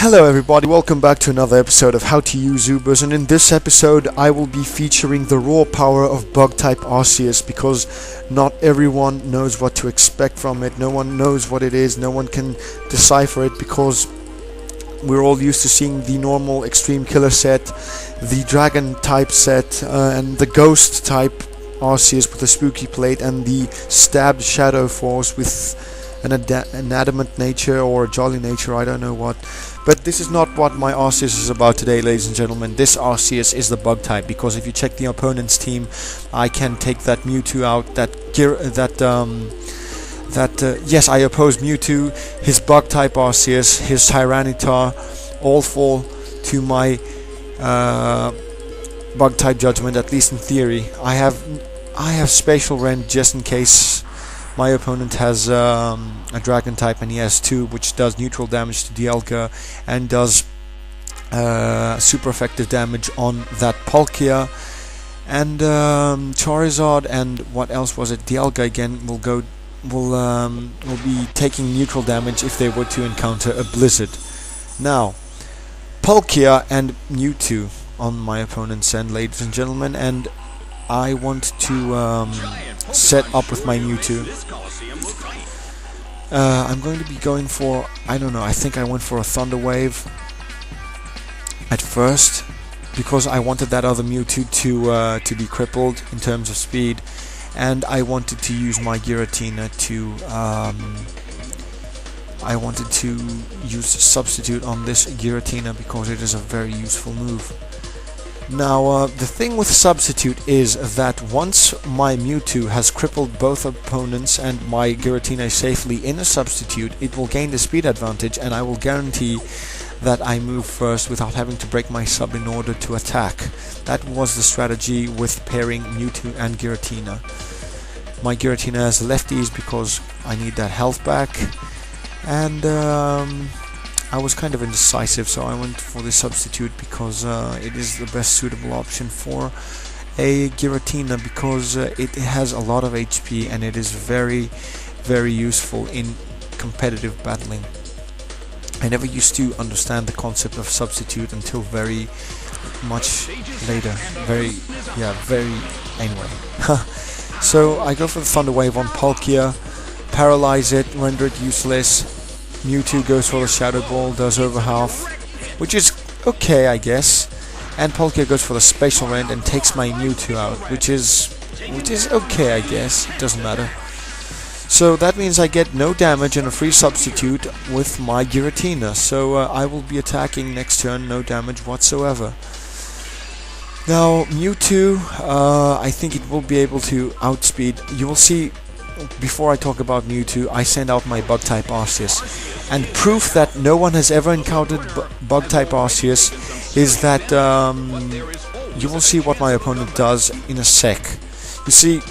Hello everybody, welcome back to another episode of How to Use Ubers, and in this episode I will be featuring the raw power of Bug Type Arceus, because not everyone knows what to expect from it, no one knows what it is, no one can decipher it, because we're all used to seeing the normal Extreme Killer set, the Dragon type set, and the Ghost type Arceus with a spooky plate, and the stabbed Shadow Force with an adamant nature or a jolly nature, I don't know what. But this is not what my Arceus is about today, ladies and gentlemen. This Arceus is the bug type, because if you check the opponent's team, I can take that Mewtwo out, yes, I oppose Mewtwo, his bug type Arceus, his Tyranitar, all fall to my bug type judgment, at least in theory. I have Spatial Rend just in case my opponent has a Dragon type and he has 2, which does neutral damage to Dialga and does super effective damage on that Palkia. And Charizard and what else was it? Dialga again will be taking neutral damage if they were to encounter a Blizzard. Now, Palkia and Mewtwo on my opponent's end, ladies and gentlemen, and I want to set up with my Mewtwo. I'm going to be going for, I don't know, I think I went for a Thunder Wave at first, because I wanted that other Mewtwo to be crippled in terms of speed, and I wanted to use my Giratina I wanted to use Substitute on this Giratina because it is a very useful move. Now, the thing with Substitute is that once my Mewtwo has crippled both opponents and my Giratina is safely in a Substitute, it will gain the speed advantage, and I will guarantee that I move first without having to break my sub in order to attack. That was the strategy with pairing Mewtwo and Giratina. My Giratina has lefties because I need that health back, and I was kind of indecisive, so I went for the Substitute because it is the best suitable option for a Giratina, because it has a lot of HP and it is very, very useful in competitive battling. I never used to understand the concept of Substitute until very much later. Anyway. So I go for the Thunder Wave on Palkia, paralyze it, render it useless. Mewtwo goes for the Shadow Ball, does over half, which is okay, I guess. And Palkia goes for the Spatial Rend and takes my Mewtwo out, which is okay, I guess. It doesn't matter. So that means I get no damage and a free Substitute with my Giratina. So I will be attacking next turn, no damage whatsoever. Now Mewtwo, I think it will be able to outspeed. You will see. Before I talk about Mewtwo, I send out my Bug Type Arceus, and proof that no one has ever encountered Bug Type Arceus is that you will see what my opponent does in a sec. You see,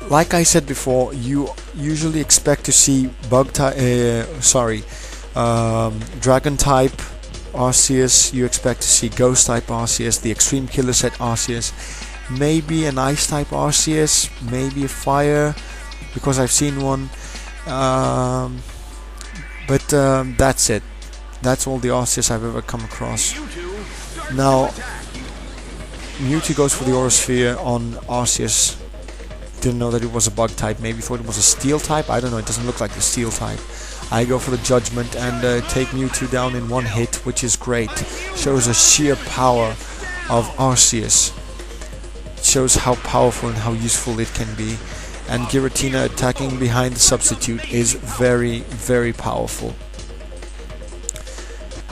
like I said before, you usually expect to see Dragon Type Arceus, you expect to see Ghost Type Arceus, the Extreme Killer set Arceus, maybe an Ice type Arceus, maybe a Fire, because I've seen one, but that's it. That's all the Arceus I've ever come across. Now, Mewtwo goes for the Aura Sphere on Arceus. Didn't know that it was a bug type, maybe thought it was a Steel type, I don't know, it doesn't look like the Steel type. I go for the Judgment and take Mewtwo down in one hit, which is great. Shows the sheer power of Arceus. Shows how powerful and how useful it can be, and Giratina attacking behind the Substitute is very, very powerful.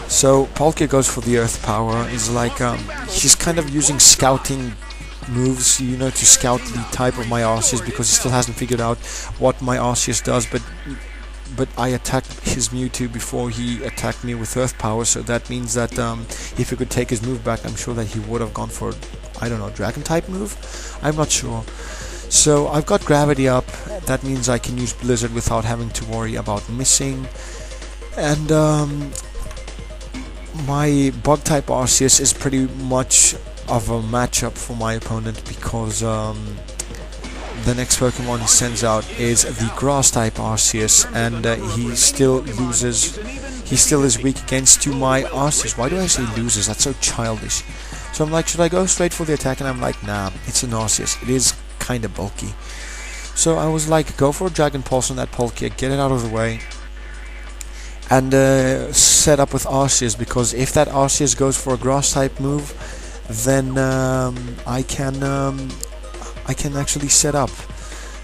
So Palkia goes for the Earth Power. Is like he's kind of using scouting moves, you know, to scout the type of my Arceus, because he still hasn't figured out what my Arceus does, but I attacked his Mewtwo before he attacked me with Earth Power, so that means that if he could take his move back, I'm sure that he would have gone for, I don't know, Dragon type move? I'm not sure. So I've got Gravity up, that means I can use Blizzard without having to worry about missing. And my Bug type Arceus is pretty much of a matchup for my opponent, because the next Pokemon he sends out is the Grass type Arceus, and he still loses he still is weak against to my Arceus. Why do I say loses? That's so childish. So I'm like, should I go straight for the attack? And I'm like, nah, it's an Arceus. It is kind of bulky. So I was like, go for a Dragon Pulse on that Palkia, get it out of the way, and set up with Arceus, because if that Arceus goes for a Grass type move, then I can actually set up.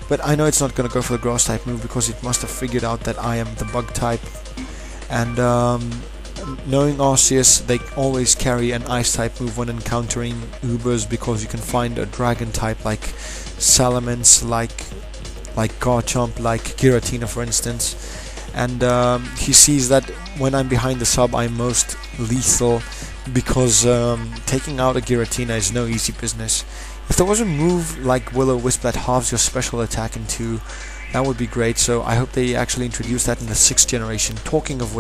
But I know it's not going to go for the Grass type move, because it must have figured out that I am the Bug type. And knowing Arceus, they always carry an Ice type move when encountering Ubers, because you can find a Dragon type like Salamence, like Garchomp, like Giratina for instance. And he sees that when I'm behind the sub, I'm most lethal, because taking out a Giratina is no easy business. If there was a move like Will-O-Wisp that halves your special attack in 2, that would be great. So I hope they actually introduce that in the 6th generation. Speaking of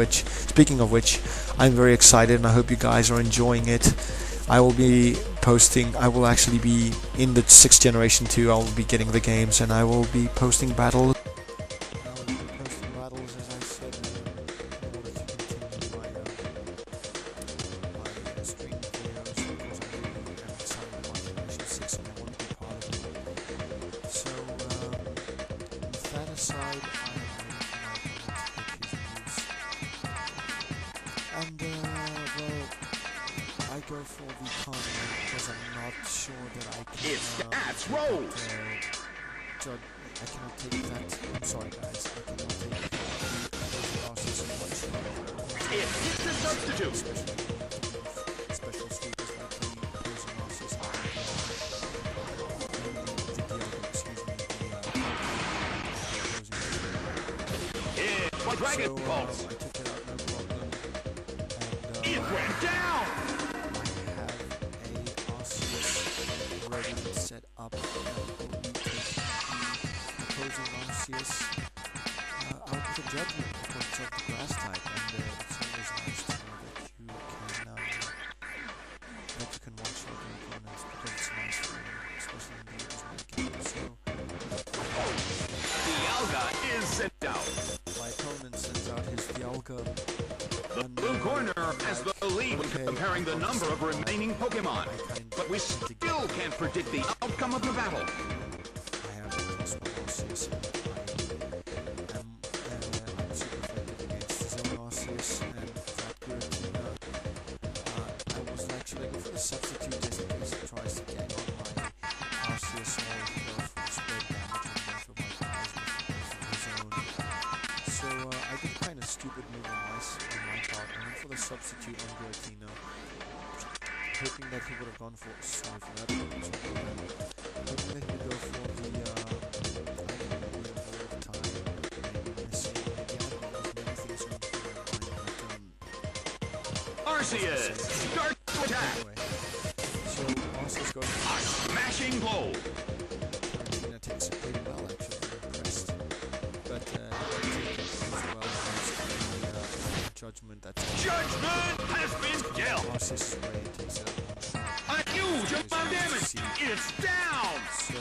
which, I'm very excited, and I hope you guys are enjoying it. I will actually be in the 6th generation too. I will be getting the games, and I will be posting battles. And well, I go for the con because I'm not sure that I can. It's roll. I cannot take that. I'm sorry, guys. I cannot take that. It's a substitute. Special sweepers like the Poison Arceus. It's Dragon Pulse. I took it out, no problem. And it went down. I have a Arceus ready set up. Opposing Arceus out with a Judgment, because it's of the Grass type, and it's always nice to know that you can one-shot your opponents, because it's nice for them, especially in the game. So Dialga is sent out. my opponent sends out his Dialga. The blue corner has the lead when comparing the number of remaining Pokemon, but we still can't predict the outcome of the battle. I have a plus one Arceus. I'm super effective against his own Arceus, and that Giratina. I was like, should I go for the substitute just in case he tries to gang on my Arceus, or go for the spread damage on both of my guys with his own? So I did a kind of stupid move on my part. I went for the substitute on Giratina, hoping that he would have gone for. Sorry for that. Hoping that he would go for the. Arceus, start to attack. Anyway, so Arceus goes A smashing blow. Tyranitar takes it pretty well, actually. I'm impressed. But Judgment, that's Judgment has been dealt. Arceus is ready to take it A huge amount of damage. It's down. So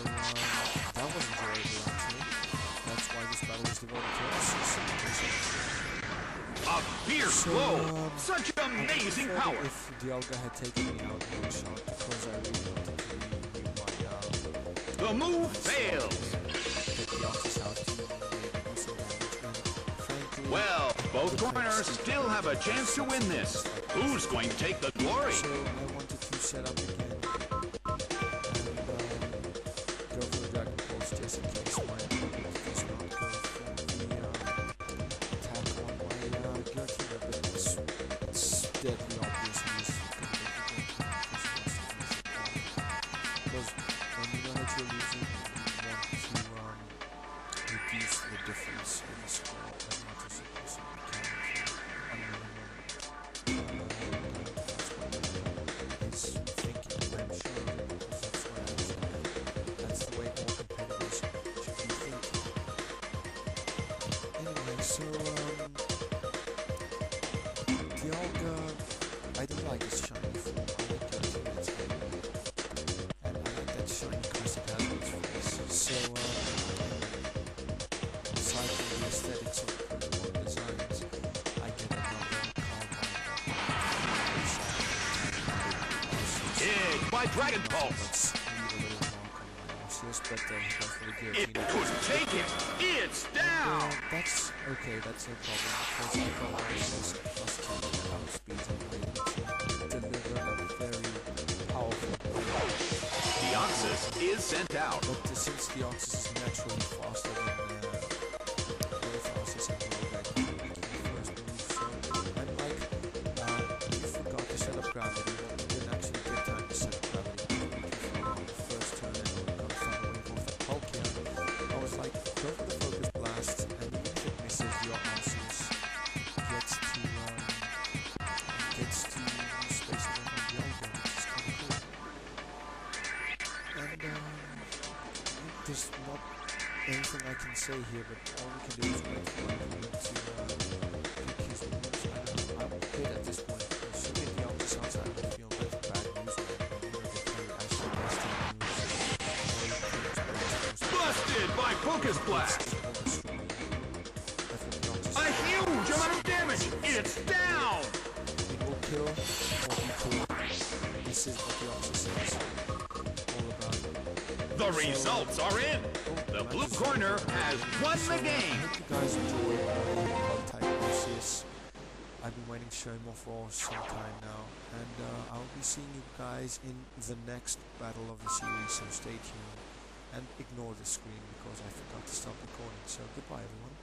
that was enjoyable, actually. That's why this battle is devoted to Arceus. A fierce blow. Such amazing power. If Dialga had taken me out in one shot, because I really wanted to renew my The move fails. get the Arceus out to maybe some damage, and frankly, Well, both corners still have a chance to win this. Who's going to take the glory? so I wanted to set up again and go for the Dragon Pulse just in case my opponent does not go for the attack on my Giratina, but it's deadly obvious in this because when you know that you're losing, you want to reduce the difference in the score as much as you possibly can. And that's what is thinking, I'm sure, because that's the way all competitors should be thinking. Anyway, so Dialga Hit by Dragon Pulse. Let's leave a little mark on my Arceus, but he goes for the It Giratina. couldn't take it. It's down. That's okay, that's no problem. Because I got Arceus at plus 2 outspeed and I'm able to deliver a very powerful blow. The Oxus is sent out. But since the Oxus is naturally faster than both Arceus and Latias, I can make the first move. So I'm like, you forgot to set up gravity. Well, you didn't actually get time to set up gravity. On the first turn and we got a final wave off the Palkia. I was like, go for the focus blast, and even if it misses, your Arceus gets to space it on the Elbow, which is kind of cool. And there's not anything I can say here, but all we can do is wait for him to pick his moves. I'm okay at this point, because so many of the sounds I don't feel like bad news when they play actually best moves. Busted by Focus Blast. A huge amount of damage. It's down. It will kill or be killed. This is what the Oxus is all about. The results are in. The blue corner has won the I game. hope you guys enjoyed Bug Type Arceus. I've been waiting to show him off for some time now, and I'll be seeing you guys in the next battle of the series, so stay tuned and ignore the screen because I forgot to stop recording. So goodbye everyone.